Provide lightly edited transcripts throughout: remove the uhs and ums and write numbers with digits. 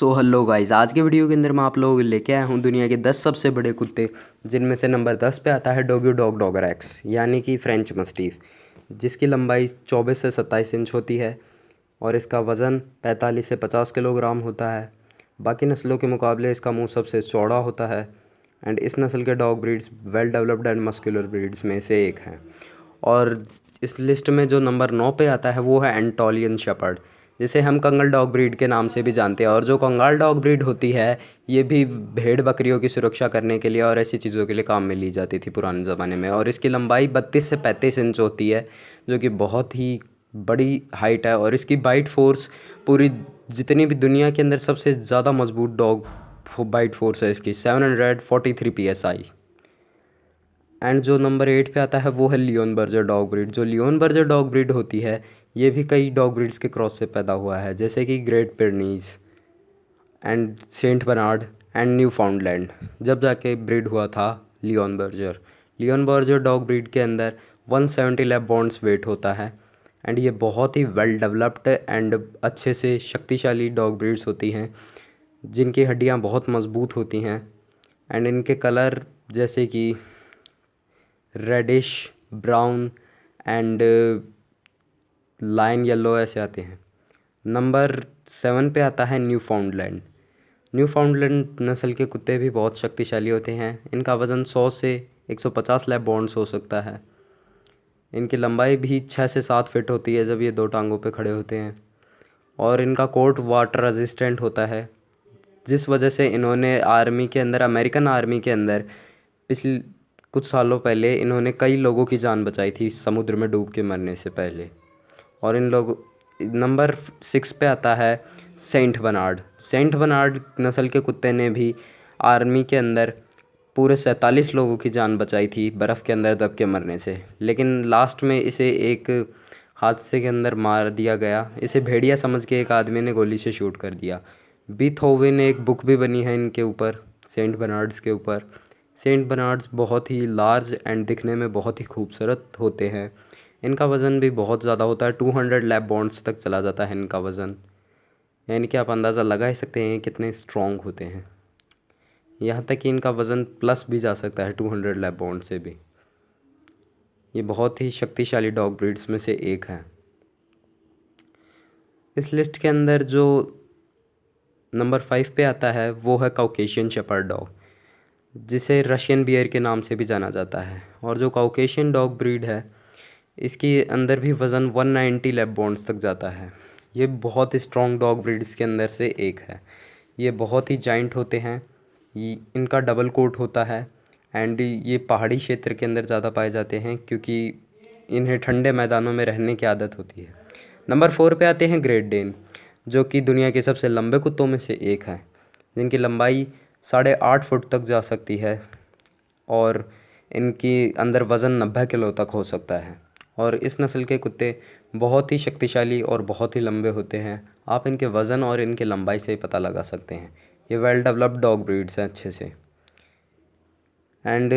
So hello guys, आज के video के अंदर मैं आप लोगों को लेके आया हूँ दुनिया के 10 सबसे बड़े कुत्ते, जिनमें से नंबर 10 पे आता है डॉगी डॉग डॉगरैक्स यानी कि फ्रेंच मस्टीफ, जिसकी लंबाई 24 से 27 इंच होती है और इसका वज़न 45 से 50 किलोग्राम होता है। बाकी नस्लों के मुकाबले इसका मुंह सबसे चौड़ा होता है एंड इस नस्ल के dog breeds well developed and muscular breeds में से एक हैं। और इस लिस्ट में जो नंबर 9 पे आता है वो है एंटोलियन शेपर्ड, जिसे हम कंगाल डॉग ब्रीड के नाम से भी जानते हैं। और जो कंगाल डॉग ब्रीड होती है ये भी भेड़ बकरियों की सुरक्षा करने के लिए और ऐसी चीज़ों के लिए काम में ली जाती थी पुराने ज़माने में। और इसकी लंबाई 32 से 35 इंच होती है, जो कि बहुत ही बड़ी हाइट है। और इसकी बाइट फोर्स पूरी जितनी भी दुनिया के अंदर सबसे ज़्यादा मजबूत डॉग बाइट फोर्स है इसकी 743 PSI। एंड जो नंबर 8 पे आता है वो है लियोन बर्जर डॉग ब्रीड। जो लियोन बर्जर डॉग ब्रीड होती है ये भी कई डॉग ब्रीड्स के क्रॉस से पैदा हुआ है, जैसे कि great Pyrenees and saint Bernard and Newfoundland, जब जाके ब्रीड हुआ था Leonberger. Leonberger dog breed के अंदर 170 लैब बॉन्ड्स वेट होता है एंड ये बहुत ही वेल डेवलप्ड एंड अच्छे से शक्तिशाली डॉग ब्रीड्स होती हैं, जिनकी हड्डियाँ बहुत मजबूत होती हैं एंड इनके कलर जैसे कि reddish, brown and line yellow ऐसे आते हैं। नंबर 7 पे आता है न्यू फाउंडलैंड। न्यू फाउंडलैंड नस्ल के कुत्ते भी बहुत शक्तिशाली होते हैं। इनका वज़न 100 से 150 लैब बॉन्ड्स हो सकता है। इनकी लंबाई भी 6 से 7 फीट होती है जब ये दो टांगों पे खड़े होते हैं। और इनका कोट वाटर रेजिस्टेंट होता है, जिस वजह से इन्होंने आर्मी के अंदर, अमेरिकन आर्मी के अंदर पिछले कुछ सालों पहले इन्होंने कई लोगों की जान बचाई थी समुद्र में डूब के मरने से पहले। और इन लोग नंबर 6 पे आता है सेंट बर्नार्ड। सेंट बर्नार्ड नस्ल के कुत्ते ने भी आर्मी के अंदर पूरे 47 लोगों की जान बचाई थी बर्फ़ के अंदर दब के मरने से, लेकिन लास्ट में इसे एक हादसे के अंदर मार दिया गया। इसे भेड़िया समझ के एक आदमी ने गोली से शूट कर दिया। बीथोवन ने एक बुक भी बनी है इनके ऊपर, सेंट बर्नार्ड्स के ऊपर। सेंट बर्नार्ड्स बहुत ही लार्ज एंड दिखने में बहुत ही खूबसूरत होते हैं। इनका वज़न भी बहुत ज़्यादा होता है, 200 लैब बॉन्ड्स तक चला जाता है इनका वज़न, यानी कि आप अंदाज़ा लगा ही सकते हैं कितने स्ट्रॉन्ग होते हैं। यहाँ तक कि इनका वज़न प्लस भी जा सकता है 200 लैब बॉन्ड से भी। ये बहुत ही शक्तिशाली डॉग ब्रीड्स में से एक है। इस लिस्ट के अंदर जो नंबर 5 पे आता है वो है काउकेशियन शेपर्ड डॉग, जिसे रशियन बियर के नाम से भी जाना जाता है। और जो काउकेशियन डॉग ब्रीड है इसके अंदर भी वज़न 190 लैब बॉन्ड्स तक जाता है। ये बहुत स्ट्रॉन्ग डॉग ब्रीड्स के अंदर से एक है। ये बहुत ही जाइंट होते हैं। इनका डबल कोट होता है एंड ये पहाड़ी क्षेत्र के अंदर ज़्यादा पाए जाते हैं क्योंकि इन्हें ठंडे मैदानों में रहने की आदत होती है। नंबर 4 पे आते हैं ग्रेट डेन, जो कि दुनिया के सबसे लंबे कुत्तों में से एक है, जिनकी लंबाई 8.5 फुट तक जा सकती है और इनकी अंदर वज़न 90 किलो तक हो सकता है। और इस नस्ल के कुत्ते बहुत ही शक्तिशाली और बहुत ही लंबे होते हैं। आप इनके वज़न और इनकी लंबाई से ही पता लगा सकते हैं। ये वेल डेवलप्ड डॉग ब्रीड्स हैं अच्छे से। एंड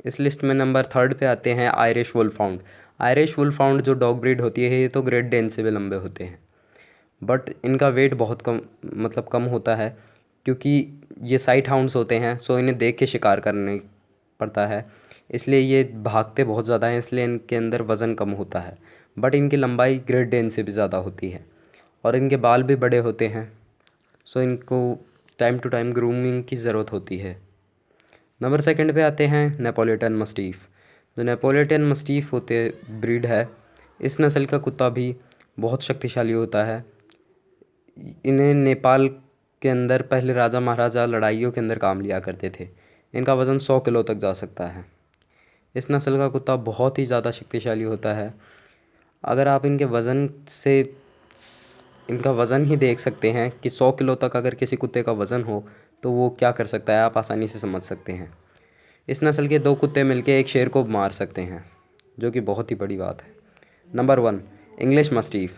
इस लिस्ट में नंबर 3 पे आते हैं आयरिश वुल्फाउंड। आयरिश वुल्फाउंड जो डॉग ब्रीड होती है ये तो ग्रेट डेन से भी लंबे होते हैं, बट इनका वेट बहुत कम होता है क्योंकि ये साइट हाउंड्स होते हैं, सो इन्हें देख के शिकार करने पड़ता है, इसलिए ये भागते बहुत ज़्यादा हैं, इसलिए इनके अंदर वज़न कम होता है। बट इनकी लंबाई ग्रेट डेन से भी ज़्यादा होती है और इनके बाल भी बड़े होते हैं, सो इनको टाइम टू टाइम ग्रूमिंग की ज़रूरत होती है। नंबर 2 पे आते हैं नेपोलिटन मस्टीफ़। जो नेपोलिटन मस्टीफ़ होते ब्रीड है, इस नस्ल का कुत्ता भी बहुत शक्तिशाली होता है। इन्हें नेपाल के अंदर पहले राजा महाराजा लड़ाइयों के अंदर काम लिया करते थे। इनका वज़न 100 किलो तक जा सकता है। इस नस्ल का कुत्ता बहुत ही ज़्यादा शक्तिशाली होता है। अगर आप इनके वज़न से इनका वज़न ही देख सकते हैं कि 100 किलो तक अगर किसी कुत्ते का वज़न हो तो वो क्या कर सकता है, आप आसानी से समझ सकते हैं। इस नस्ल के 2 कुत्ते मिलके एक शेर को मार सकते हैं, जो कि बहुत ही बड़ी बात है। Number 1 English mastiff.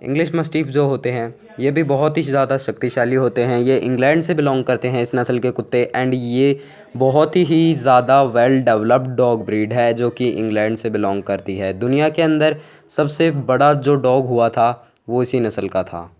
English mastiff जो होते हैं ये भी बहुत ही ज़्यादा शक्तिशाली होते हैं। ये इंग्लैंड से बिलोंग करते हैं इस नस्ल के कुत्ते एंड ये बहुत ही ज़्यादा वेल डेवलप्ड डॉग ब्रीड है जो कि इंग्लैंड से बिलोंग करती है। दुनिया के अंदर सबसे बड़ा जो डॉग हुआ था वो इसी नस्ल का था।